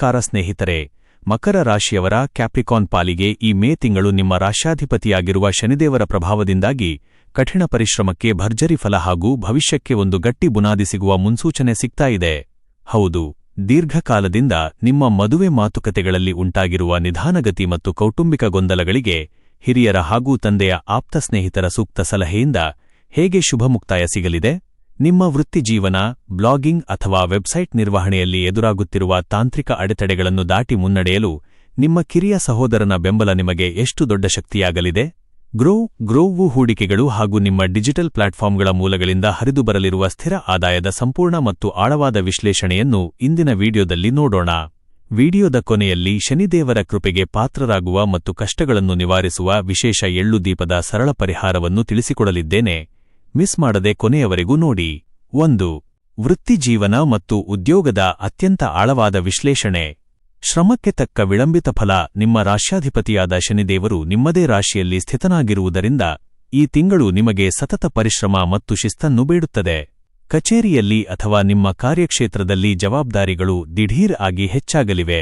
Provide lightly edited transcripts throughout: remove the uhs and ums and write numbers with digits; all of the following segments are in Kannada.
ನಮಸ್ಕಾರ ಸ್ನೇಹಿತರೆ, ಮಕರ ರಾಶಿಯವರ ಕ್ಯಾಪ್ರಿಕಾನ್ ಪಾಲಿಗೆ ಈ ಮೇ ತಿಂಗಳು ನಿಮ್ಮ ರಾಶ್ಯಾಧಿಪತಿಯಾಗಿರುವ ಶನಿದೇವರ ಪ್ರಭಾವದಿಂದಾಗಿ ಕಠಿಣ ಪರಿಶ್ರಮಕ್ಕೆ ಭರ್ಜರಿ ಫಲ ಹಾಗೂ ಭವಿಷ್ಯಕ್ಕೆ ಒಂದು ಗಟ್ಟಿ ಬುನಾದಿ ಸಿಗುವ ಮುನ್ಸೂಚನೆ ಸಿಗ್ತಾ ಇದೆ. ಹೌದು, ದೀರ್ಘಕಾಲದಿಂದ ನಿಮ್ಮ ಮದುವೆ ಮಾತುಕತೆಗಳಲ್ಲಿ ಉಂಟಾಗಿರುವ ನಿಧಾನಗತಿ ಮತ್ತು ಕೌಟುಂಬಿಕ ಗೊಂದಲಗಳಿಗೆ ಹಿರಿಯರ ಹಾಗೂ ತಂದೆಯ ಆಪ್ತ ಸ್ನೇಹಿತರ ಸೂಕ್ತ ಸಲಹೆಯಿಂದ ಹೇಗೆ ಶುಭ ಮುಕ್ತಾಯ ಸಿಗಲಿದೆ? ನಿಮ್ಮ ವೃತ್ತಿಜೀವನ, ಬ್ಲಾಗಿಂಗ್ ಅಥವಾ ವೆಬ್ಸೈಟ್ ನಿರ್ವಹಣೆಯಲ್ಲಿ ಎದುರಾಗುತ್ತಿರುವ ತಾಂತ್ರಿಕ ಅಡೆತಡೆಗಳನ್ನು ದಾಟಿ ಮುನ್ನಡೆಯಲು ನಿಮ್ಮ ಕಿರಿಯ ಸಹೋದರನ ಬೆಂಬಲ ನಿಮಗೆ ಎಷ್ಟು ದೊಡ್ಡ ಶಕ್ತಿಯಾಗಲಿದೆ? ಗ್ರೋವು ಹೂಡಿಕೆಗಳು ಹಾಗೂ ನಿಮ್ಮ ಡಿಜಿಟಲ್ ಪ್ಲಾಟ್ಫಾರ್ಮ್ಗಳ ಮೂಲಗಳಿಂದ ಹರಿದು ಬರಲಿರುವ ಸ್ಥಿರ ಆದಾಯದ ಸಂಪೂರ್ಣ ಮತ್ತು ಆಳವಾದ ವಿಶ್ಲೇಷಣೆಯನ್ನು ಇಂದಿನ ವಿಡಿಯೋದಲ್ಲಿ ನೋಡೋಣ. ವಿಡಿಯೋದ ಕೊನೆಯಲ್ಲಿ ಶನಿದೇವರ ಕೃಪೆಗೆ ಪಾತ್ರರಾಗುವ ಮತ್ತು ಕಷ್ಟಗಳನ್ನು ನಿವಾರಿಸುವ ವಿಶೇಷ ಎಳ್ಳು ದೀಪದ ಸರಳ ಪರಿಹಾರವನ್ನು ತಿಳಿಸಿಕೊಡಲಿದ್ದೇನೆ. ಮಿಸ್ ಮಾಡದೆ ಕೊನೆಯವರೆಗೂ ನೋಡಿ. 1. ವೃತ್ತಿಜೀವನ ಮತ್ತು ಉದ್ಯೋಗದ ಅತ್ಯಂತ ಆಳವಾದ ವಿಶ್ಲೇಷಣೆ. ಶ್ರಮಕ್ಕೆ ತಕ್ಕ ವಿಳಂಬಿತ ಫಲ. ನಿಮ್ಮ ರಾಶ್ಯಾಧಿಪತಿಯಾದ ಶನಿದೇವರು ನಿಮ್ಮದೇ ರಾಶಿಯಲ್ಲಿ ಸ್ಥಿತನಾಗಿರುವುದರಿಂದ ಈ ತಿಂಗಳು ನಿಮಗೆ ಸತತ ಪರಿಶ್ರಮ ಮತ್ತು ಶಿಸ್ತನ್ನು ಬೇಡುತ್ತದೆ. ಕಚೇರಿಯಲ್ಲಿ ಅಥವಾ ನಿಮ್ಮ ಕಾರ್ಯಕ್ಷೇತ್ರದಲ್ಲಿ ಜವಾಬ್ದಾರಿಗಳು ದಿಢೀರ್ ಆಗಿ ಹೆಚ್ಚಾಗಲಿವೆ.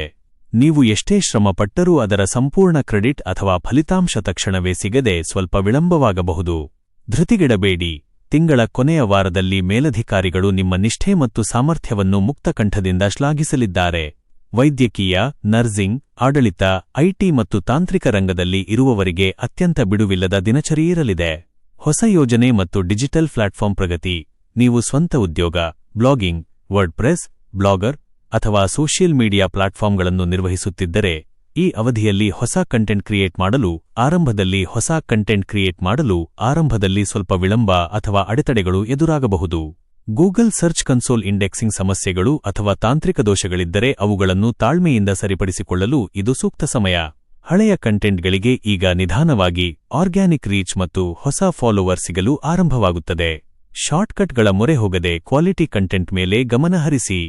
ನೀವು ಎಷ್ಟೇ ಶ್ರಮಪಟ್ಟರೂ ಅದರ ಸಂಪೂರ್ಣ ಕ್ರೆಡಿಟ್ ಅಥವಾ ಫಲಿತಾಂಶ ತಕ್ಷಣವೇ ಸಿಗದೆ ಸ್ವಲ್ಪ ವಿಳಂಬವಾಗಬಹುದು. ಧೃತಿಗೆಡಬೇಡಿ. ತಿಂಗಳ ಕೊನೆಯ ವಾರದಲ್ಲಿ ಮೇಲಧಿಕಾರಿಗಳು ನಿಮ್ಮ ನಿಷ್ಠೆ ಮತ್ತು ಸಾಮರ್ಥ್ಯವನ್ನು ಮುಕ್ತಕಂಠದಿಂದ ಶ್ಲಾಘಿಸಲಿದ್ದಾರೆ. ವೈದ್ಯಕೀಯ, ನರ್ಸಿಂಗ್, ಆಡಳಿತ, ಐಟಿ ಮತ್ತು ತಾಂತ್ರಿಕ ರಂಗದಲ್ಲಿ ಇರುವವರಿಗೆ ಅತ್ಯಂತ ಬಿಡುವಿಲ್ಲದ ದಿನಚರಿಯಿರಲಿದೆ. ಹೊಸ ಯೋಜನೆ ಮತ್ತು ಡಿಜಿಟಲ್ ಪ್ಲಾಟ್ಫಾರ್ಮ್ ಪ್ರಗತಿ. ನೀವು ಸ್ವಂತ ಉದ್ಯೋಗ, ಬ್ಲಾಗಿಂಗ್, ವರ್ಡ್ಪ್ರೆಸ್, ಬ್ಲಾಗರ್ ಅಥವಾ ಸೋಷಿಯಲ್ ಮೀಡಿಯಾ ಪ್ಲಾಟ್ಫಾರ್ಮ್ಗಳನ್ನು ನಿರ್ವಹಿಸುತ್ತಿದ್ದರೆ ಈ ಅವಧಿಯಲ್ಲಿ ಹೊಸ ಕಂಟೆಂಟ್ ಕ್ರಿಯೇಟ್ ಮಾಡಲು ಆರಂಭದಲ್ಲಿ ಸ್ವಲ್ಪ ವಿಳಂಬ ಅಥವಾ ಅಡೆತಡೆಗಳು ಎದುರಾಗಬಹುದು. ಗೂಗಲ್ ಸರ್ಚ್ ಕನ್ಸೋಲ್ ಇಂಡೆಕ್ಸಿಂಗ್ ಸಮಸ್ಯೆಗಳು ಅಥವಾ ತಾಂತ್ರಿಕ ದೋಷಗಳಿದ್ದರೆ ಅವುಗಳನ್ನು ತಾಳ್ಮೆಯಿಂದ ಸರಿಪಡಿಸಿಕೊಳ್ಳಲು ಇದು ಸೂಕ್ತ ಸಮಯ. ಹಳೆಯ ಕಂಟೆಂಟ್ಗಳಿಗೆ ಈಗ ನಿಧಾನವಾಗಿ ಆರ್ಗ್ಯಾನಿಕ್ ರೀಚ್ ಮತ್ತು ಹೊಸ ಫಾಲೋವರ್ ಸಿಗಲು ಆರಂಭವಾಗುತ್ತದೆ. ಶಾರ್ಟ್ಕಟ್ಗಳ ಮೊರೆ ಹೋಗದೆ ಕ್ವಾಲಿಟಿ ಕಂಟೆಂಟ್ ಮೇಲೆ ಗಮನ ಹರಿಸಿ.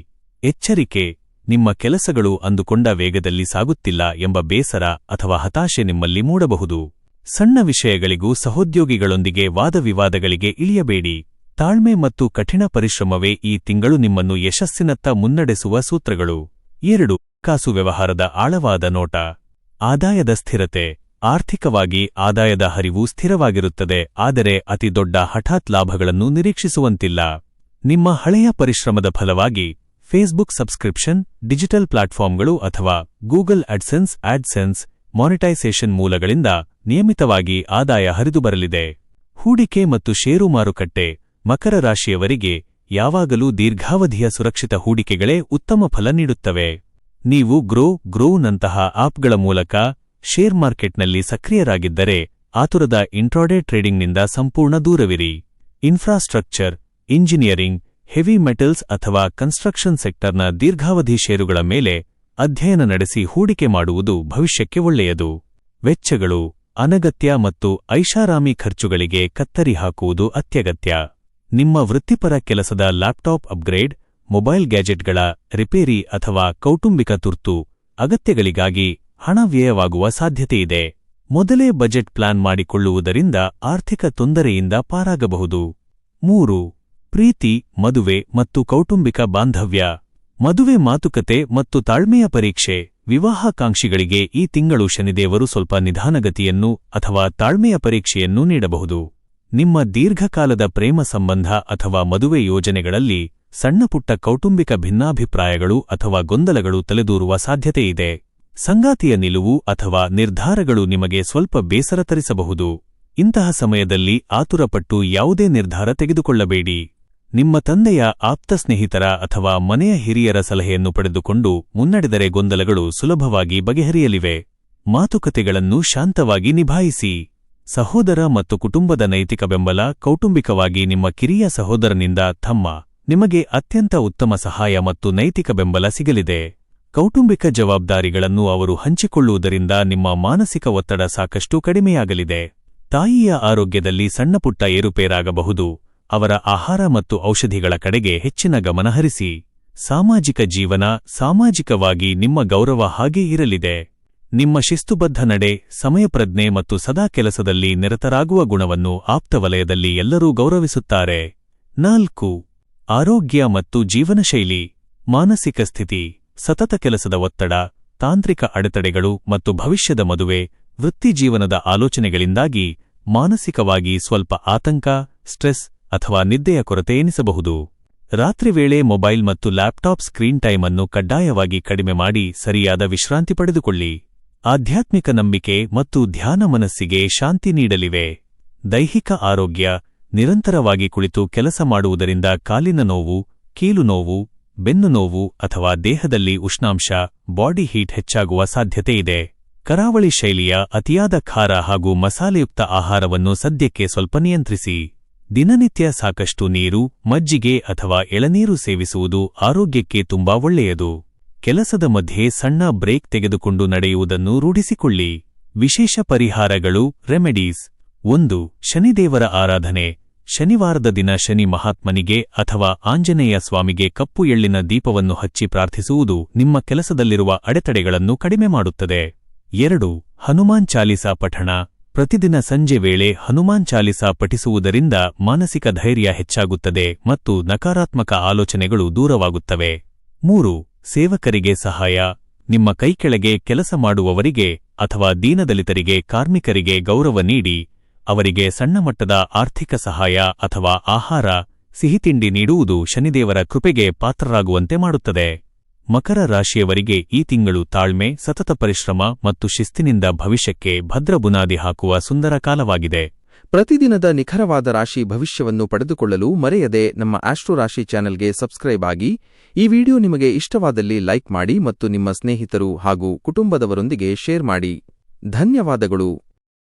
ಎಚ್ಚರಿಕೆ: ನಿಮ್ಮ ಕೆಲಸಗಳು ಅಂದುಕೊಂಡ ವೇಗದಲ್ಲಿ ಸಾಗುತ್ತಿಲ್ಲ ಎಂಬ ಬೇಸರ ಅಥವಾ ಹತಾಶೆ ನಿಮ್ಮಲ್ಲಿ ಮೂಡಬಹುದು. ಸಣ್ಣ ವಿಷಯಗಳಿಗೂ ಸಹೋದ್ಯೋಗಿಗಳೊಂದಿಗೆ ವಾದವಿವಾದಗಳಿಗೆ ಇಳಿಯಬೇಡಿ. ತಾಳ್ಮೆ ಮತ್ತು ಕಠಿಣ ಪರಿಶ್ರಮವೇ ಈ ತಿಂಗಳು ನಿಮ್ಮನ್ನು ಯಶಸ್ಸಿನತ್ತ ಮುನ್ನಡೆಸುವ ಸೂತ್ರಗಳು. 2. ಕಾಸು ವ್ಯವಹಾರದ ಆಳವಾದ ನೋಟ. ಆದಾಯದ ಸ್ಥಿರತೆ. ಆರ್ಥಿಕವಾಗಿ ಆದಾಯದ ಹರಿವು ಸ್ಥಿರವಾಗಿರುತ್ತದೆ, ಆದರೆ ಅತಿದೊಡ್ಡ ಹಠಾತ್ ಲಾಭಗಳನ್ನು ನಿರೀಕ್ಷಿಸುವಂತಿಲ್ಲ. ನಿಮ್ಮ ಹಳೆಯ ಪರಿಶ್ರಮದ ಫಲವಾಗಿ ಫೇಸ್ಬುಕ್ ಸಬ್ಸ್ಕ್ರಿಪ್ಷನ್, ಡಿಜಿಟಲ್ ಪ್ಲಾಟ್ಫಾರ್ಮ್ಗಳು ಅಥವಾ ಗೂಗಲ್ ಆಡ್ಸೆನ್ಸ್ ಮಾನಿಟೈಸೇಷನ್ ಮೂಲಗಳಿಂದ ನಿಯಮಿತವಾಗಿ ಆದಾಯ ಹರಿದುಬರಲಿದೆ. ಹೂಡಿಕೆ ಮತ್ತು ಷೇರು ಮಾರುಕಟ್ಟೆ. ಮಕರ ರಾಶಿಯವರಿಗೆ ಯಾವಾಗಲೂ ದೀರ್ಘಾವಧಿಯ ಸುರಕ್ಷಿತ ಹೂಡಿಕೆಗಳೇ ಉತ್ತಮ ಫಲ ನೀಡುತ್ತವೆ. ನೀವು ಗ್ರೋವ್ನಂತಹ ಆಪ್ಗಳ ಮೂಲಕ ಶೇರ್ ಮಾರ್ಕೆಟ್ನಲ್ಲಿ ಸಕ್ರಿಯರಾಗಿದ್ದರೆ ಆತುರದ ಇಂಟ್ರಾಡೇ ಟ್ರೇಡಿಂಗ್ನಿಂದ ಸಂಪೂರ್ಣ ದೂರವಿರಿ. ಇನ್ಫ್ರಾಸ್ಟ್ರಕ್ಚರ್, ಇಂಜಿನಿಯರಿಂಗ್, ಹೆವಿ ಮೆಟಲ್ಸ್ ಅಥವಾ ಕನ್ಸ್ಟ್ರಕ್ಷನ್ ಸೆಕ್ಟರ್ನ ದೀರ್ಘಾವಧಿ ಷೇರುಗಳ ಮೇಲೆ ಅಧ್ಯಯನ ನಡೆಸಿ ಹೂಡಿಕೆ ಮಾಡುವುದು ಭವಿಷ್ಯಕ್ಕೆ ಒಳ್ಳೆಯದು. ವೆಚ್ಚಗಳು. ಅನಗತ್ಯ ಮತ್ತು ಐಷಾರಾಮಿ ಖರ್ಚುಗಳಿಗೆ ಕತ್ತರಿ ಹಾಕುವುದು ಅತ್ಯಗತ್ಯ. ನಿಮ್ಮ ವೃತ್ತಿಪರ ಕೆಲಸದ ಲ್ಯಾಪ್ಟಾಪ್ ಅಪ್ಗ್ರೇಡ್, ಮೊಬೈಲ್ ಗ್ಯಾಜೆಟ್ಗಳ ರಿಪೇರಿ ಅಥವಾ ಕೌಟುಂಬಿಕ ತುರ್ತು ಅಗತ್ಯಗಳಿಗಾಗಿ ಹಣ ವ್ಯಯವಾಗುವ ಸಾಧ್ಯತೆಯಿದೆ. ಮೊದಲೇ ಬಜೆಟ್ ಪ್ಲಾನ್ ಮಾಡಿಕೊಳ್ಳುವುದರಿಂದ ಆರ್ಥಿಕ ತೊಂದರೆಯಿಂದ ಪಾರಾಗಬಹುದು. 3. ಪ್ರೀತಿ, ಮದುವೆ ಮತ್ತು ಕೌಟುಂಬಿಕ ಬಾಂಧವ್ಯ. ಮದುವೆ ಮಾತುಕತೆ ಮತ್ತು ತಾಳ್ಮೆಯ ಪರೀಕ್ಷೆ. ವಿವಾಹಾಕಾಂಕ್ಷಿಗಳಿಗೆ ಈ ತಿಂಗಳು ಶನಿದೇವರು ಸ್ವಲ್ಪ ನಿಧಾನಗತಿಯನ್ನು ಅಥವಾ ತಾಳ್ಮೆಯ ಪರೀಕ್ಷೆಯನ್ನು ನೀಡಬಹುದು. ನಿಮ್ಮ ದೀರ್ಘಕಾಲದ ಪ್ರೇಮ ಸಂಬಂಧ ಅಥವಾ ಮದುವೆ ಯೋಜನೆಗಳಲ್ಲಿ ಸಣ್ಣಪುಟ್ಟ ಕೌಟುಂಬಿಕ ಭಿನ್ನಾಭಿಪ್ರಾಯಗಳು ಅಥವಾ ಗೊಂದಲಗಳು ತಲೆದೂರುವ ಸಾಧ್ಯತೆಯಿದೆ. ಸಂಗಾತಿಯ ನಿಲುವು ಅಥವಾ ನಿರ್ಧಾರಗಳು ನಿಮಗೆ ಸ್ವಲ್ಪ ಬೇಸರ ತರಿಸಬಹುದು. ಇಂತಹ ಸಮಯದಲ್ಲಿ ಆತುರಪಟ್ಟು ಯಾವುದೇ ನಿರ್ಧಾರ ತೆಗೆದುಕೊಳ್ಳಬೇಡಿ. ನಿಮ್ಮ ತಂದೆಯ ಆಪ್ತ ಸ್ನೇಹಿತರ ಅಥವಾ ಮನೆಯ ಹಿರಿಯರ ಸಲಹೆಯನ್ನು ಪಡೆದುಕೊಂಡು ಮುನ್ನಡೆದರೆ ಗೊಂದಲಗಳು ಸುಲಭವಾಗಿ ಬಗೆಹರಿಯಲಿವೆ. ಮಾತುಕತೆಗಳನ್ನು ಶಾಂತವಾಗಿ ನಿಭಾಯಿಸಿ. ಸಹೋದರ ಮತ್ತು ಕುಟುಂಬದ ನೈತಿಕ ಬೆಂಬಲ. ಕೌಟುಂಬಿಕವಾಗಿ ನಿಮ್ಮ ಕಿರಿಯ ಸಹೋದರನಿಂದ ನಿಮಗೆ ಅತ್ಯಂತ ಉತ್ತಮ ಸಹಾಯ ಮತ್ತು ನೈತಿಕ ಬೆಂಬಲ ಸಿಗಲಿದೆ. ಕೌಟುಂಬಿಕ ಜವಾಬ್ದಾರಿಗಳನ್ನು ಅವರು ಹಂಚಿಕೊಳ್ಳುವುದರಿಂದ ನಿಮ್ಮ ಮಾನಸಿಕ ಒತ್ತಡ ಸಾಕಷ್ಟು ಕಡಿಮೆಯಾಗಲಿದೆ. ತಾಯಿಯ ಆರೋಗ್ಯದಲ್ಲಿ ಸಣ್ಣಪುಟ್ಟ ಏರುಪೇರಾಗಬಹುದು. ಅವರ ಆಹಾರ ಮತ್ತು ಔಷಧಿಗಳ ಕಡೆಗೆ ಹೆಚ್ಚಿನ ಗಮನ ಹರಿಸಿ. ಸಾಮಾಜಿಕ ಜೀವನ. ಸಾಮಾಜಿಕವಾಗಿ ನಿಮ್ಮ ಗೌರವ ಹಾಗೇ ಇರಲಿದೆ. ನಿಮ್ಮ ಶಿಸ್ತುಬದ್ಧ ನಡೆ, ಸಮಯಪ್ರಜ್ಞೆ ಮತ್ತು ಸದಾ ಕೆಲಸದಲ್ಲಿ ನಿರತರಾಗುವ ಗುಣವನ್ನು ಆಪ್ತವಲಯದಲ್ಲಿ ಎಲ್ಲರೂ ಗೌರವಿಸುತ್ತಾರೆ. 4. ಆರೋಗ್ಯ ಮತ್ತು ಜೀವನಶೈಲಿ. ಮಾನಸಿಕ ಸ್ಥಿತಿ. ಸತತ ಕೆಲಸದ ಒತ್ತಡ, ತಾಂತ್ರಿಕ ಅಡೆತಡೆಗಳು ಮತ್ತು ಭವಿಷ್ಯದ ಮದುವೆ, ವೃತ್ತಿಜೀವನದ ಆಲೋಚನೆಗಳಿಂದಾಗಿ ಮಾನಸಿಕವಾಗಿ ಸ್ವಲ್ಪ ಆತಂಕ, ಸ್ಟ್ರೆಸ್ ಅಥವಾ ನಿದ್ದೆಯ ಕೊರತೆ ಎನಿಸಬಹುದು. ರಾತ್ರಿ ವೇಳೆ ಮೊಬೈಲ್ ಮತ್ತು ಲ್ಯಾಪ್ಟಾಪ್ ಸ್ಕ್ರೀನ್ ಟೈಮ್ ಅನ್ನು ಕಡ್ಡಾಯವಾಗಿ ಕಡಿಮೆ ಮಾಡಿ ಸರಿಯಾದ ವಿಶ್ರಾಂತಿ ಪಡೆದುಕೊಳ್ಳಿ. ಆಧ್ಯಾತ್ಮಿಕ ನಂಬಿಕೆ ಮತ್ತು ಧ್ಯಾನ ಮನಸ್ಸಿಗೆ ಶಾಂತಿ ನೀಡಲಿವೆ. ದೈಹಿಕ ಆರೋಗ್ಯ: ನಿರಂತರವಾಗಿ ಕುಳಿತು ಕೆಲಸ ಮಾಡುವುದರಿಂದ ಕಾಲಿನ ನೋವು, ಕೀಲು ನೋವು, ಬೆನ್ನು ನೋವು ಅಥವಾ ದೇಹದಲ್ಲಿ ಉಷ್ಣಾಂಶ ಬಾಡಿ ಹೀಟ್ ಹೆಚ್ಚಾಗುವ ಸಾಧ್ಯತೆಯಿದೆ. ಕರಾವಳಿ ಶೈಲಿಯ ಅತಿಯಾದ ಖಾರ ಹಾಗೂ ಮಸಾಲೆಯುಕ್ತ ಆಹಾರವನ್ನು ಸದ್ಯಕ್ಕೆ ಸ್ವಲ್ಪ ನಿಯಂತ್ರಿಸಿ. ದಿನನಿತ್ಯ ಸಾಕಷ್ಟು ನೀರು, ಮಜ್ಜಿಗೆ ಅಥವಾ ಎಳನೀರು ಸೇವಿಸುವುದು ಆರೋಗ್ಯಕ್ಕೆ ತುಂಬಾ ಒಳ್ಳೆಯದು. ಕೆಲಸದ ಮಧ್ಯೆ ಸಣ್ಣ ಬ್ರೇಕ್ ತೆಗೆದುಕೊಂಡು ನಡೆಯುವುದನ್ನು ರೂಢಿಸಿಕೊಳ್ಳಿ. ವಿಶೇಷ ಪರಿಹಾರಗಳು, ರೆಮಿಡೀಸ್. 1. ಶನಿದೇವರ ಆರಾಧನೆ. ಶನಿವಾರದ ದಿನ ಶನಿ ಮಹಾತ್ಮನಿಗೆ ಅಥವಾ ಆಂಜನೇಯ ಸ್ವಾಮಿಗೆ ಕಪ್ಪು ಎಳ್ಳಿನ ದೀಪವನ್ನು ಹಚ್ಚಿ ಪ್ರಾರ್ಥಿಸುವುದು ನಿಮ್ಮ ಕೆಲಸದಲ್ಲಿರುವ ಅಡೆತಡೆಗಳನ್ನು ಕಡಿಮೆ ಮಾಡುತ್ತದೆ. 2. ಹನುಮಾನ್ ಚಾಲೀಸಾ ಪಠಣ. ಪ್ರತಿದಿನ ಸಂಜೆ ವೇಳೆ ಹನುಮಾನ್ ಚಾಲೀಸಾ ಪಠಿಸುವುದರಿಂದ ಮಾನಸಿಕ ಧೈರ್ಯ ಹೆಚ್ಚಾಗುತ್ತದೆ ಮತ್ತು ನಕಾರಾತ್ಮಕ ಆಲೋಚನೆಗಳು ದೂರವಾಗುತ್ತವೆ. 3. ಸೇವಕರಿಗೆ ಸಹಾಯ. ನಿಮ್ಮ ಕೈಕೆಳಗೆ ಕೆಲಸ ಮಾಡುವವರಿಗೆ ಅಥವಾ ದೀನದಲಿತರಿಗೆ, ಕಾರ್ಮಿಕರಿಗೆ ಗೌರವ ನೀಡಿ ಅವರಿಗೆ ಸಣ್ಣಮಟ್ಟದ ಆರ್ಥಿಕ ಸಹಾಯ ಅಥವಾ ಆಹಾರ, ಸಿಹಿತಿಂಡಿ ನೀಡುವುದು ಶನಿದೇವರ ಕೃಪೆಗೆ ಪಾತ್ರರಾಗುವಂತೆ ಮಾಡುತ್ತದೆ. ಮಕರ ರಾಶಿಯವರಿಗೆ ಈ ತಿಂಗಳು ತಾಳ್ಮೆ, ಸತತ ಪರಿಶ್ರಮ ಮತ್ತು ಶಿಸ್ತಿನಿಂದ ಭವಿಷ್ಯಕ್ಕೆ ಭದ್ರ ಬುನಾದಿ ಹಾಕುವ ಸುಂದರ ಕಾಲವಾಗಿದೆ. ಪ್ರತಿದಿನದ ನಿಖರವಾದ ರಾಶಿ ಭವಿಷ್ಯವನ್ನು ಪಡೆದುಕೊಳ್ಳಲು ಮರೆಯದೆ ನಮ್ಮ ಆಸ್ಟ್ರೋ ರಾಶಿ ಚಾನೆಲ್ಗೆ ಸಬ್ಸ್ಕ್ರೈಬ್ ಆಗಿ. ಈ ವಿಡಿಯೋ ನಿಮಗೆ ಇಷ್ಟವಾದಲ್ಲಿ ಲೈಕ್ ಮಾಡಿ ಮತ್ತು ನಿಮ್ಮ ಸ್ನೇಹಿತರು ಹಾಗೂ ಕುಟುಂಬದವರೊಂದಿಗೆ ಶೇರ್ ಮಾಡಿ. ಧನ್ಯವಾದಗಳು.